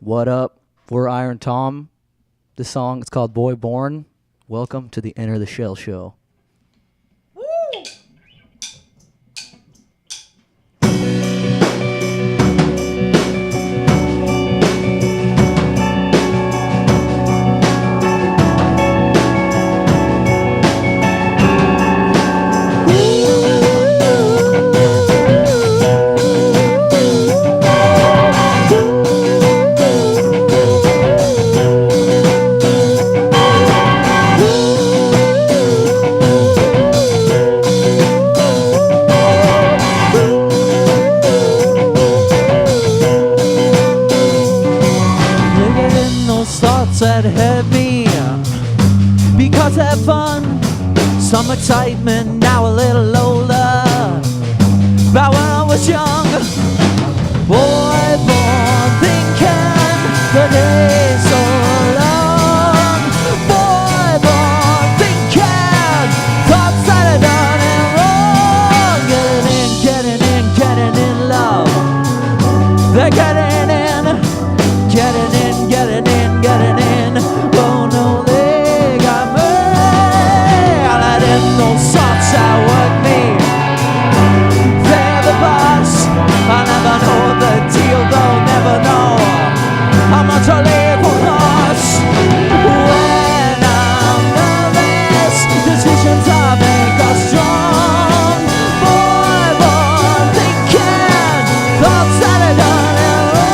What up? We're Iron Tom. This song, it's called Boy Born. Welcome to the Enter the Shell show. That hurt me because I had fun, some excitement, now a little older. But when I was young, boy born thinking the day's so long. Boy born thinking thoughts that I done and wrong. Getting in love. They're getting in. Oh no, they got me. I let in those thoughts that work me. They're the boss. I never know the deal, they'll never know how much I live for us. When I'm nervous, decisions I make are strong. Boy, born thinking thoughts that I done and wrong.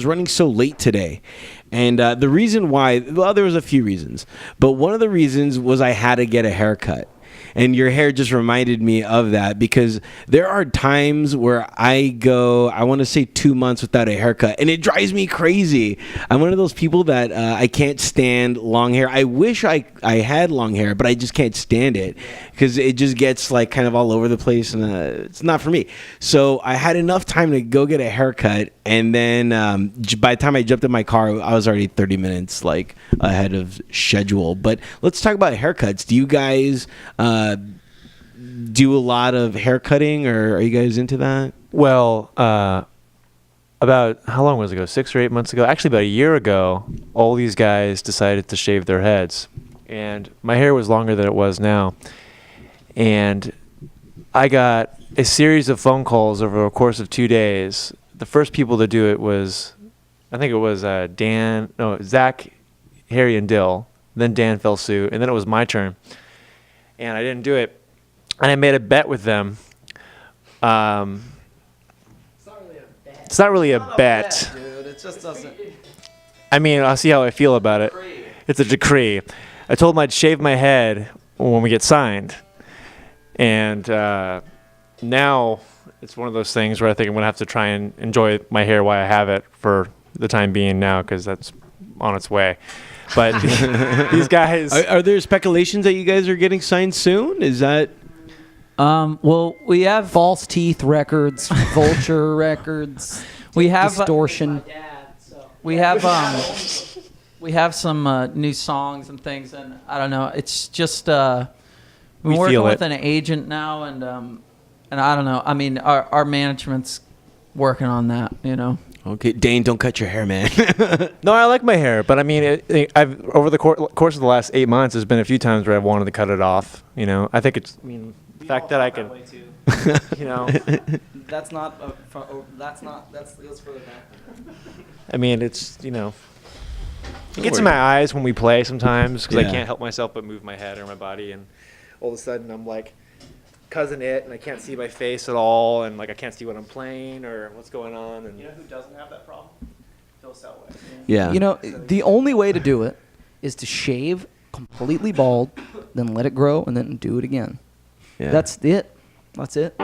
Running so late today, and the reason why, well, there was a few reasons, but one of the reasons was I had to get a haircut. And your hair just reminded me of that, because there are times where I go, I want to say 2 months without a haircut, and it drives me crazy. I'm one of those people that I can't stand long hair. I wish I had long hair, but I just can't stand it because it just gets like kind of all over the place, and it's not for me. So I had enough time to go get a haircut, and then by the time I jumped in my car, I was already 30 minutes like ahead of schedule. But let's talk about haircuts. Do you guys do a lot of hair cutting, or are you guys into that? Well, about, how long was it ago? 6 or 8 months ago? Actually, about a year ago, all these guys decided to shave their heads. And my hair was longer than it was now. And I got a series of phone calls over a course of 2 days. The first people to do it was, I think it was Zach, Harry, and Dill. Then Dan fell suit, and then it was my turn, and I didn't do it. And I made a bet with them. It's not really a bet. Dude, it just doesn't. I mean, I'll see how I feel about it. It's a decree. I told them I'd shave my head when we get signed. And now it's one of those things where I think I'm going to have to try and enjoy my hair while I have it for the time being now, because that's on its way. But these guys... Are there speculations that you guys are getting signed soon? Is that... Well, we have False Teeth Records, Vulture Records, we have Distortion. we have some new songs and things, and I don't know. It's just we're We working feel with it. an agent now, and I don't know. I mean, our management's working on that. You know. Okay, Dane, don't cut your hair, man. No, I like my hair, but I mean, I've over the course of the last 8 months, there's been a few times where I've wanted to cut it off. You know, I think it's, I mean, the fact that I can, you know, That's not. That's further back. I mean, it's, you know, it gets in my eyes when we play sometimes because Yeah. I can't help myself but move my head or my body, and all of a sudden I'm like cousin it, and I can't see my face at all, and like I can't see what I'm playing or what's going on. And You know who doesn't have that problem? Phil Selway. Yeah. You know, the only way to do it is to shave completely bald, then let it grow, and then do it again. Yeah. That's it. That's it.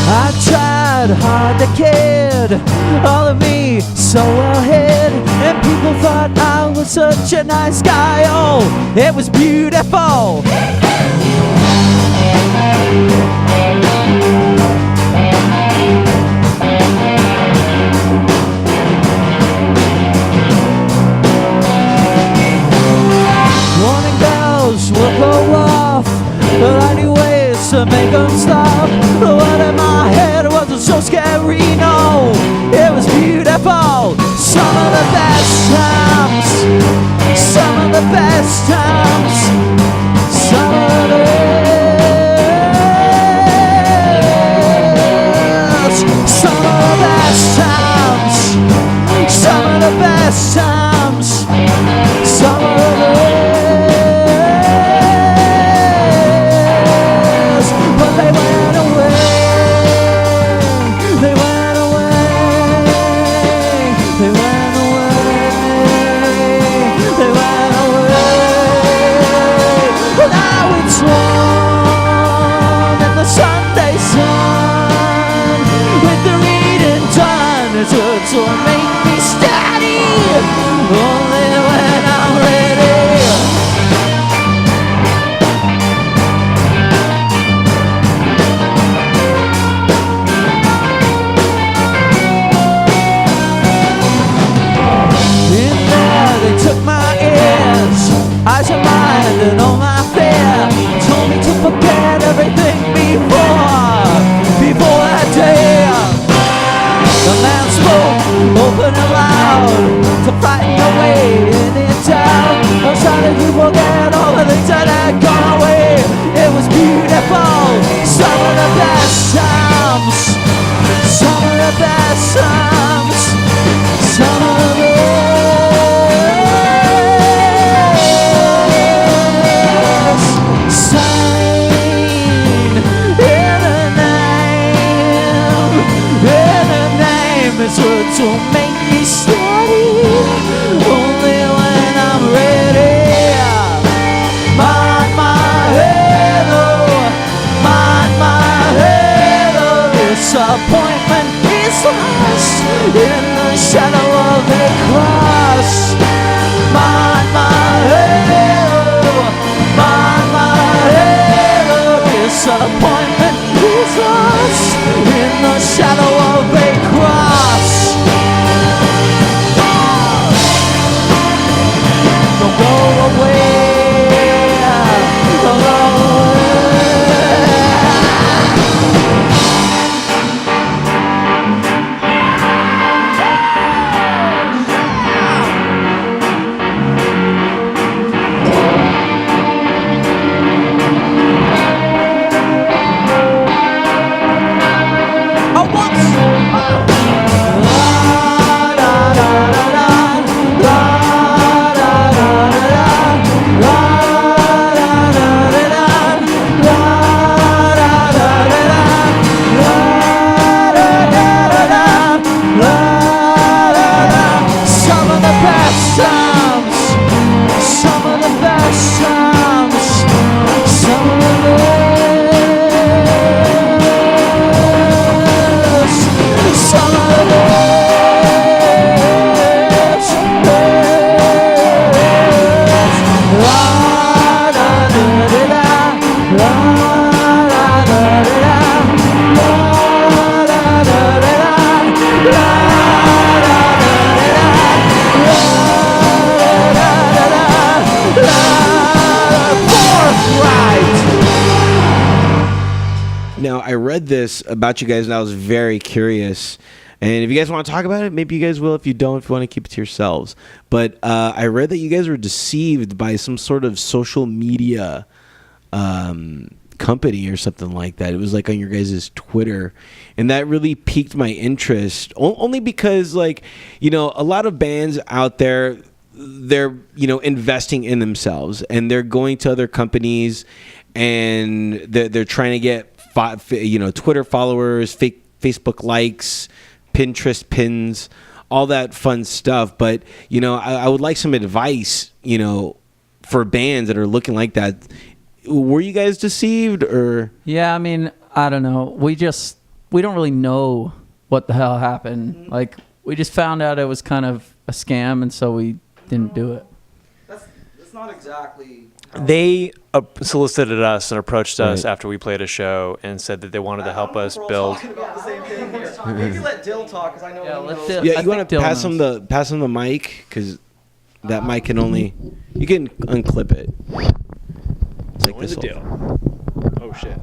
I tried hard to kid all of me so well hid, and people thought I was such a nice guy. Oh, it was beautiful. Warning bells will go off, but I knew ways to make them stop. The one in my head wasn't so scary, no, it was beautiful. Some of the best times, some of the best times, some of the best, some of the best times, some of the best times, some of the best, but they went away, they went away, they went away, they went away. Well, now it's warm in the Sunday sun, with the reading done, it's what will make me steady, only when I'm ready. In there they took my ears, eyes of mine and all my fear, told me to forget everything before that day. The man spoke, open and loud, to frighten away any doubt. I was trying to forget all the things that had gone away. It was beautiful, some of the best times, some of the best times, some of the best. Sign in the name, it's what will make me steady, only when I'm ready. Mind my halo, mind my halo. Disappointment is lost in the shadow of a cross. Mind my halo, mind my halo. Now, I read this about you guys, and I was very curious. And if you guys want to talk about it, maybe you guys will. If you don't, if you want to keep it to yourselves. But I read that you guys were deceived by some sort of social media company or something like that. It was like on your guys' Twitter. And that really piqued my interest. Only because, like, you know, a lot of bands out there, they're, you know, investing in themselves. And they're going to other companies, and they're trying to get, you know, Twitter followers, Facebook likes, Pinterest pins, all that fun stuff. But, you know, I would like some advice, you know, for bands that are looking like that. Were you guys deceived, or? Yeah, I mean, I don't know. We don't really know what the hell happened. Like, we just found out it was kind of a scam, and so we didn't do it. That's not exactly. They solicited us and approached us Right. after we played a show and said that they wanted to help us build. About the same thing here. Maybe let Dill talk, because I know. Yeah, he let knows. Dill- Yeah, I you want think to Dylan pass him the mic, because that mic can only, you can unclip it. It's like Only this the whole- deal. Oh shit.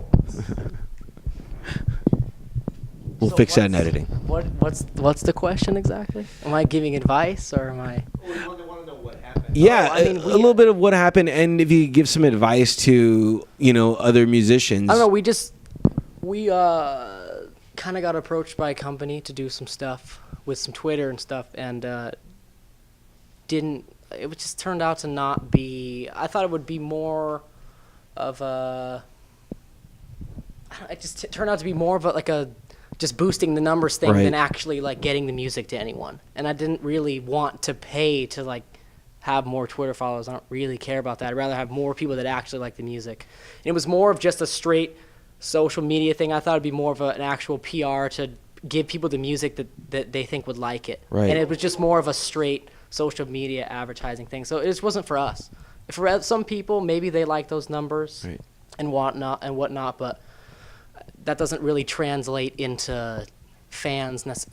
We'll So fix that in what's- editing. What's the question exactly? Am I giving advice or am I? Yeah, I mean, a little bit of what happened, and if you could give some advice to, you know, other musicians. I don't know. We kind of got approached by a company to do some stuff with some Twitter and stuff, and didn't. It just turned out to not be. I thought it would be more of a. It just turned out to be more of a just boosting the numbers thing Right. than actually like getting the music to anyone. And I didn't really want to pay to like have more Twitter followers. I don't really care about that. I'd rather have more people that actually like the music. And it was more of just a straight social media thing. I thought it'd be more of an actual PR to give people the music that they think would like it. Right. And it was just more of a straight social media advertising thing. So it just wasn't for us. For some people, maybe they like those numbers Right. and whatnot, but that doesn't really translate into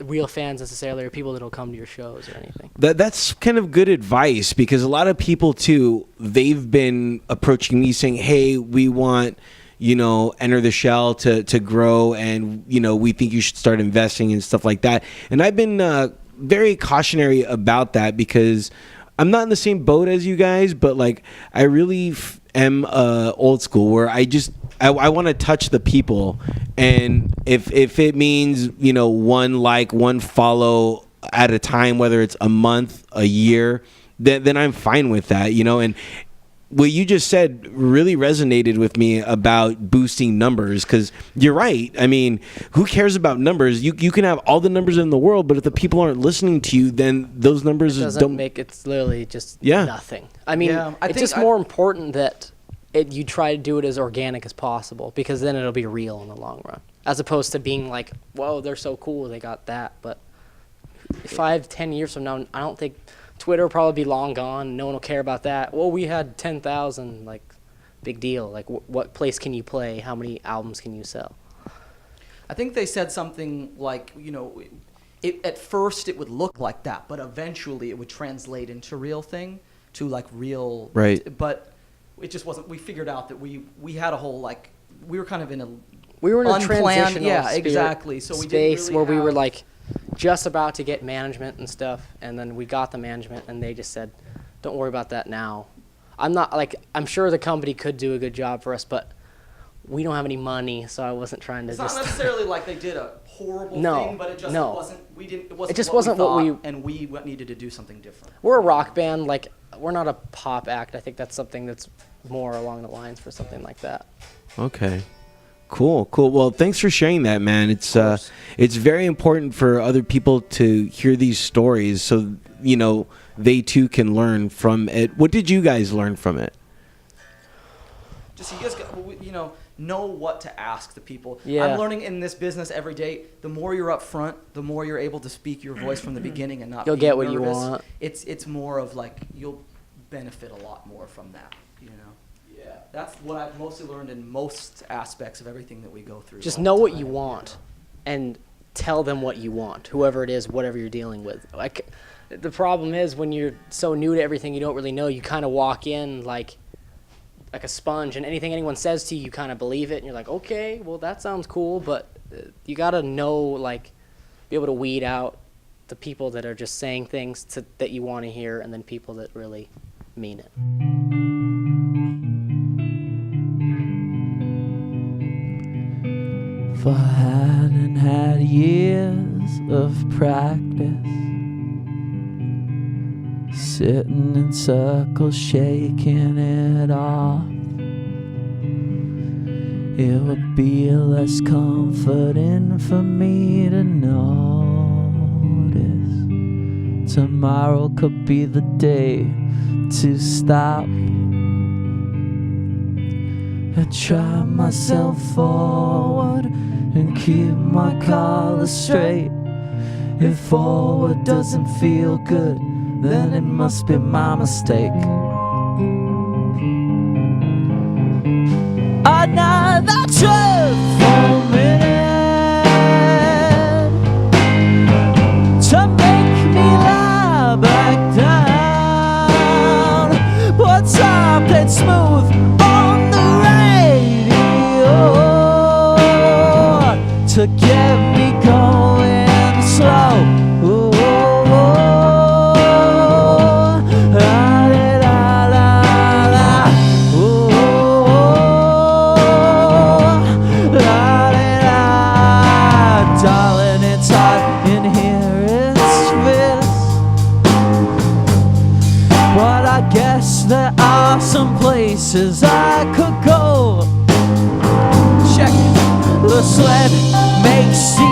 real fans necessarily, or people that'll come to your shows or anything. That's kind of good advice, because a lot of people too, they've been approaching me saying, hey, we want, you know, Enter the Shell to grow, and, you know, we think you should start investing and stuff like that. And I've been very cautionary about that, because I'm not in the same boat as you guys, but like I really am old school, where I want to touch the people, and if it means, you know, one follow at a time, whether it's a month, a year, then I'm fine with that, you know. And what you just said really resonated with me about boosting numbers, because you're right. I mean, who cares about numbers? You can have all the numbers in the world, but if the people aren't listening to you, then those numbers don't make. It's literally just Yeah. nothing. I mean, Yeah, I it's think just more important that you try to do it as organic as possible, because then it'll be real in the long run, as opposed to being like, whoa, they're so cool, they got that. But 5-10 years from now, I don't think Twitter will probably be long gone. No one will care about that. Well, we had 10,000, like, big deal. Like, what place can you play? How many albums can you sell? I think they said something like, you know, at first it would look like that, but eventually it would translate into real thing, to like real. Right. But it just wasn't. We figured out that we had a whole, like, we were kind of in a We were in a unplanned, transitional yeah, spirit- exactly. So we space didn't really where we were have- like just about to get management and stuff, and then we got the management, and they just said, "Don't worry about that now." I'm sure the company could do a good job for us, but we don't have any money, so I wasn't trying to It's just. not necessarily like they did a horrible No, thing, but it just no. wasn't. We didn't. It wasn't. It just what wasn't we what we- thought, and we needed to do something different. We're a rock band, like we're not a pop act. I think that's something that's more along the lines for something like that. Okay. Cool. Well, thanks for sharing that, man. It's very important for other people to hear these stories, so, you know, they too can learn from it. What did you guys learn from it? Just you guys, you know what to ask the people. Yeah. I'm learning in this business every day. The more you're up front, the more you're able to speak your voice from the beginning and not. You'll be get what you nervous. want. It's more of like you'll benefit a lot more from that. You know. Yeah. Yeah, that's what I've mostly learned in most aspects of everything that we go through. Just all know the what time. you want, and tell them what you want, whoever it is, whatever you're dealing with. Like, the problem is when you're so new to everything you don't really know, you kind of walk in like a sponge, and anything anyone says to you, you kind of believe it, and you're like, okay, well, that sounds cool, but you got to know, like, be able to weed out the people that are just saying things that you want to hear, and then people that really mean it. If I hadn't had years of practice, sitting in circles, shaking it off, it would be less comforting for me to notice tomorrow could be the day to stop. I try myself forward and keep my collar straight. If forward doesn't feel good, then it must be my mistake. Another truth for a minute to make me lie back down. But something smooth on the radio to get me going slow. Ooh, la-di-da-la-la. Ooh, la-di-da. Darling, it's hot in here, it's fierce, but I guess there are some places I could go. Check it. The sled makes the